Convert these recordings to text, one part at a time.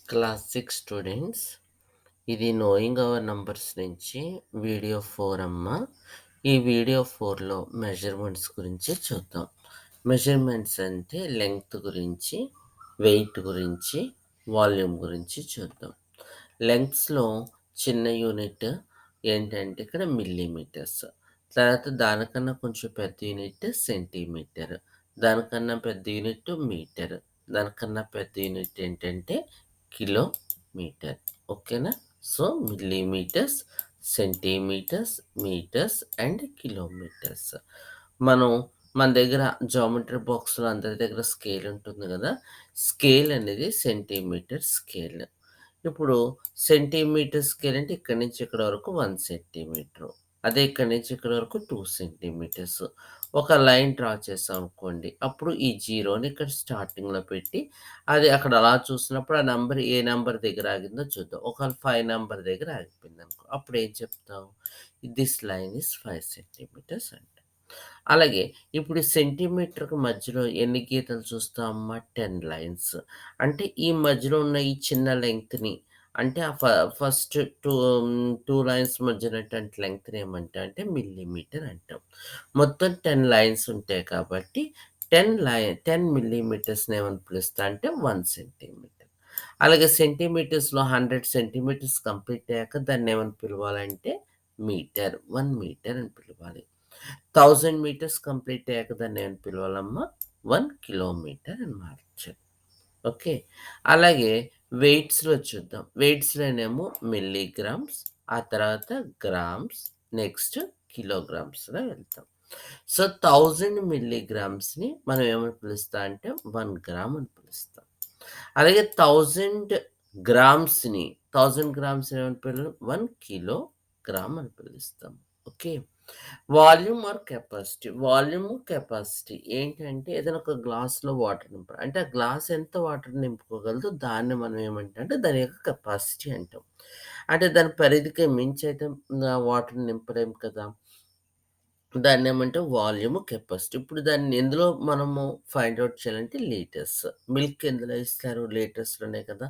Class 6 students, ఇది knowing our numbers నుంచి video 4 అమ్మ. ఈ వీడియో 4లో మెజర్మెంట్స్ గురించి చూద్దాం. మెజర్మెంట్స్ అంటే లెంగ్త్ గురించి, వెయిట్ గురించి, వాల్యూమ్ గురించి చూద్దాం. లెంగ్త్స్లో చిన్న యూనిట్ ఏంటంటే ఇక్కడ మిల్లీమీటర్స్. తర్వాత దానికన్నా కొంచెం పెద్ద యూనిట్ సెంటీమీటర్. దానికన్నా పెద్ద యూనిట్ మీటర్. దానికన్నా పెద్ద యూనిట్ ఏంటంటే కిలోమీటర్. ఓకేనా? So millimetres, centimetres, metres and kilometres. మనం మన దగ్గర జామెట్రీ బాక్స్‌లో అందరి దగ్గర స్కేల్ ఉంటుంది గదా! స్కేల్ అనేది సెంటీమీటర్ స్కేల్. ఇప్పుడు సెంటీమీటర్ స్కేల్ అంటే ఇక్కడి నుంచి ఇక్కడి వరకు 1 సెంటీమీటరు. అదే ఇక్కడి నుంచి ఇక్కడి వరకు 2 సెంటీమీటర్స్. ఒక లైన్ డ్రా చేసామనుకోండి. అప్పుడు ఈ జీరోని ఇక్కడ స్టార్టింగ్‌లో పెట్టి, అది అక్కడ అలా చూసినప్పుడు ఆ నంబర్ ఏ నంబర్ దగ్గర ఆగిందో చూద్దాం. ఒకవేళ 5 నంబర్ దగ్గర ఆగిపోయిందనుకో, అప్పుడు ఏం చెప్తాం? దిస్ లైన్ ఈస్ 5 సెంటీమీటర్స్ అంటాం. అలాగే ఇప్పుడు ఈ సెంటీమీటర్‌కి మధ్యలో ఎన్ని గీతలు చూస్తామమ్మా? 10 లైన్స్. అంటే ఈ మధ్యలో ఉన్న ఈ చిన్న లెంగ్త్‌ని, అంటే ఆ ఫస్ట్ 2 లైన్స్ మధ్య ఉన్నటువంటి లెంగ్త్‌ని ఏమంటాం అంటే మిల్లీమీటర్ అంటాం. మొత్తం 10 లైన్స్ ఉంటాయి కాబట్టి 10 మిల్లీమీటర్స్‌ని ఏమని పిలుస్తా అంటే 1 సెంటీమీటర్. అలాగే సెంటీమీటర్స్‌లో 100 సెంటీమీటర్స్ కంప్లీట్ అయ్యాక దాన్నేమని పిలవాలంటే మీటర్. 1 మీటర్ అని పిలవాలి. 1000 మీటర్స్ కంప్లీట్ అయ్యాక దాన్నేమని పిలవాలమ్మా? 1 కిలోమీటర్ అని మార్చాలి. ఓకే. అలాగే వెయిట్స్‌లో చూద్దాం. వెయిట్స్‌లోనేమో మిల్లీగ్రామ్స్, ఆ తర్వాత గ్రామ్స్, నెక్స్ట్ కిలోగ్రామ్స్‌లో వెళ్తాం. సో 1000 మిల్లీగ్రామ్స్‌ని మనం ఏమని పిలుస్తాం అంటే 1 గ్రామ్ అని పిలుస్తాం. అలాగే 1000 గ్రామ్స్‌ని 1000 గ్రామ్స్‌ని ఏమని 1 కిలోగ్రామ్ అని పిలుస్తాం. Okay. Volume or capacity. Volume, capacity ఏంటంటే ఏదైనా ఒక గ్లాస్‌లో వాటర్ నింపాలి. అంటే ఆ గ్లాస్ ఎంత వాటర్ నింపుకోగలదో దాన్ని మనం ఏమంటాం అంటే దాని యొక్క కెపాసిటీ అంటాం. అంటే దాని పరిధికి మించి అయితే వాటర్ నింపలేం కదా! దాన్నేమంటే వాల్యూమ్, కెపాసిటీ. ఇప్పుడు దాన్ని ఎందులో మనము ఫైండ్ ఔట్ చేయాలంటే లీటర్స్. మిల్క్ ఎందులో ఇస్తారు? లీటర్స్‌లోనే కదా!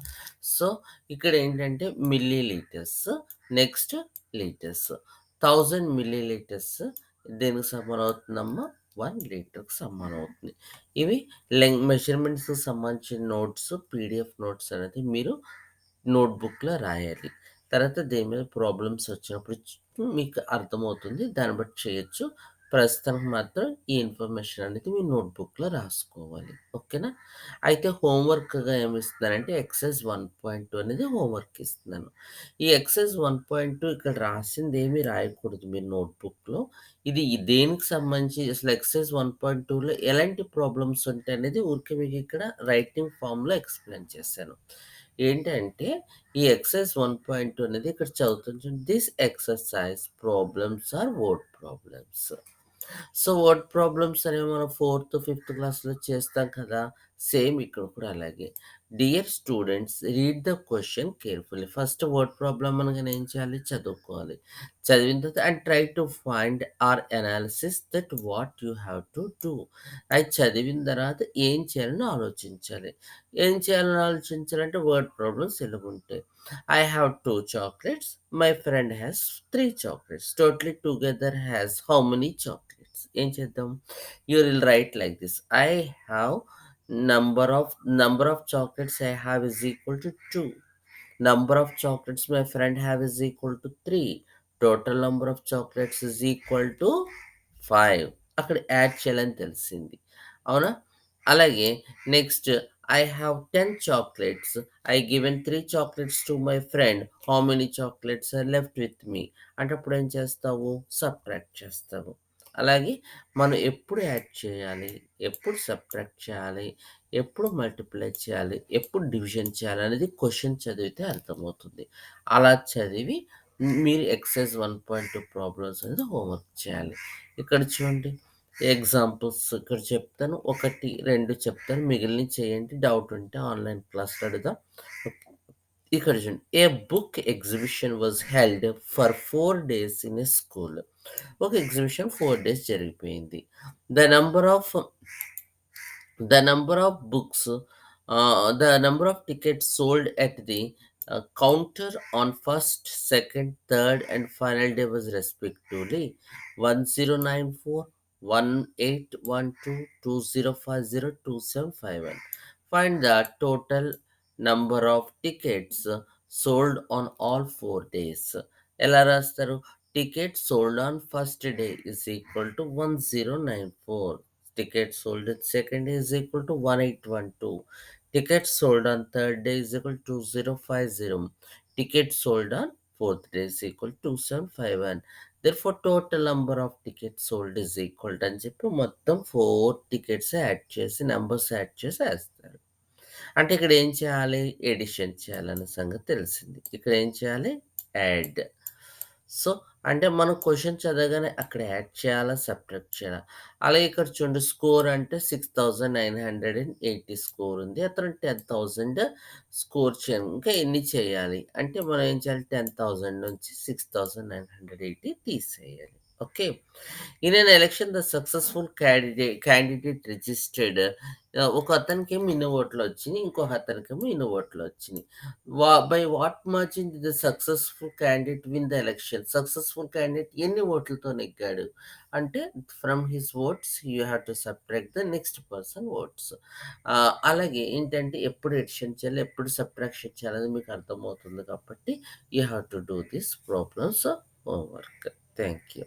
సో, ఇక్కడేంటంటే milli litres, next litres. 1000 milli litres దేనికి సమానమవుతుందమ్మా? 1 లీటర్‌కి సమానమవుతుంది. ఇవి మెజర్‌మెంట్స్‌కి సంబంధించిన నోట్స్, పీడీఎఫ్ నోట్స్ అనేది మీరు నోట్‌బుక్‌లో రాయాలి. తర్వాత దేని మీద ప్రాబ్లమ్స్ వచ్చినప్పుడు మీకు అర్థమవుతుంది. దాన్ని బట్టి చేయొచ్చు. ప్రస్తుతానికి మాత్రం ఈ ఇన్ఫర్మేషన్ అనేది మీ నోట్‌బుక్‌లో రాసుకోవాలి. ఓకేనా? అయితే హోంవర్క్‌గా ఏమిస్తున్నానంటే ఎక్సర్సైజ్ 1.2 అనేది హోంవర్క్ ఇస్తున్నాను. ఈ ఎక్సర్సైజ్ 1.2 ఇక్కడ రాసిందేమీ రాయకూడదు మీరు నోట్‌బుక్‌లో. ఇది దేనికి సంబంధించి అసలు ఎక్సర్సైజ్ 1.2లో ఎలాంటి ప్రాబ్లమ్స్ ఉంటాయనేది ఊరికే మీకు ఇక్కడ రైటింగ్ ఫార్మ్‌లో ఎక్స్‌ప్లెయిన్ చేశాను. ఏంటంటే ఈ ఎక్సర్సైజ్ 1.2 అనేది ఇక్కడ చదువుతాను చూడండి. This exercise problems are word problems. So, word problems అనేవి మనం 4థ్, 5థ్ క్లాస్‌లో చేస్తాం కదా! సేమ్ ఇక్కడ కూడా అలాగే. Dear students read the question carefully. First word problem అనగానే ఏం చేయాలి? చదువుకోవాలి. చదివిన తర్వాత and try to find or analysis that what you have to do. అది చదివిన తర్వాత ఏం చేయాలని ఆలోచించాలి. ఏం చేయాలని ఆలోచించాలంటే వర్డ్ ప్రాబ్లమ్స్ ఇలాగుంటాయి. I have 2 chocolates. My friend has 3 chocolates. Totally together has how many chocolates? ఏం చేద్దాం? You will write like this. I have number of chocolates I have is equal to 2. Number of chocolates my friend have is equal to 3. Total number of chocolates is equal to 5. అక్కడ add చేయాలని తెలిసింది. అవునా? అలాగే next I have 10 chocolates. I given 3 chocolates to my friend. How many chocolates are left with me? అంటే అప్పుడు ఏం చేస్తావు? Subtract చేస్తావు. అలాగే మనం ఎప్పుడు యాడ్ చేయాలి? ఎప్పుడు సబ్ట్రాక్ట్ చేయాలి? ఎప్పుడు మల్టిప్లై చేయాలి? ఎప్పుడు డివిజన్ చేయాలి? అనేది క్వెషన్ చదివితే అర్థమవుతుంది. అలా చదివి మీరు ఎక్సర్సైజ్ 1.2 ప్రాబ్లమ్స్ అనేది హోంవర్క్ చేయాలి. ఇక్కడ చూడండి ఎగ్జాంపుల్స్ ఇక్కడ చెప్తాను. 1, 2 చెప్తాను. మిగిలినవి చేయండి. డౌట్ ఉంటే ఆన్‌లైన్ క్లాస్‌లో అడుగుదాం. ఇక్కడ చూడండి. A book exhibition was held for 4 days in a school. ఒక ఎగ్జిబిషన్ 4 డేస్ జరిగిపోయింది. The number of the number of books The number of tickets sold at the counter on first, second, third, and final day was respectively 1094, 1812, 2050, 2751. Find the total number of tickets sold on all 4 days. ఎలా రాస్తారు? Tickets sold on first day is equal to 1094. Tickets sold at second day is equal to 1812. Tickets sold on third day is equal to 2050. Tickets sold on fourth day is equal to 2751. Therefore, total number of tickets sold is equal to అని చెప్పి మొత్తం 4 tickets add చేసి numbers add చేసి వేస్తారు. అంటే ఇక్కడ ఏం చేయాలి? ఎడిషన్ చేయాలన్న సంగతి తెలిసింది. ఇక్కడ ఏం చేయాలి? యాడ్. సో, అంటే మనం క్వెషన్ చదవగానే అక్కడ యాడ్ చేయాలా? సబ్ట్రాక్ట్ చేయాలా? అలాగే ఇక్కడ చూడండి స్కోర్ అంటే 6980 స్కోర్ ఉంది. అతను 10,000 స్కోర్ చేయాలి. ఇంకా ఎన్ని చేయాలి? అంటే మనం ఏం చేయాలి? 10,000 నుంచి 6980 తీసేయాలి. Okay. In an election the successful candidate registered ఒక అతనికేమో ఇన్ని ఓట్లొచ్చినియి. ఇంకొక అతనికేమో ఇన్ని ఓట్లొచ్చినియి. By what margin the successful candidate win the election? Successful candidate ఎన్ని ఓట్లతో నెగ్గాడు? అంటే from his votes you have to subtract the next person votes. అలాగే ఏంటంటే ఎప్పుడు ఎడిషన్ చేయాలి, ఎప్పుడు సబ్ట్రాక్షన్ చేయాలనేది మీకు అర్థమవుతుంది కాబట్టి you have to do this problems homework. Thank you.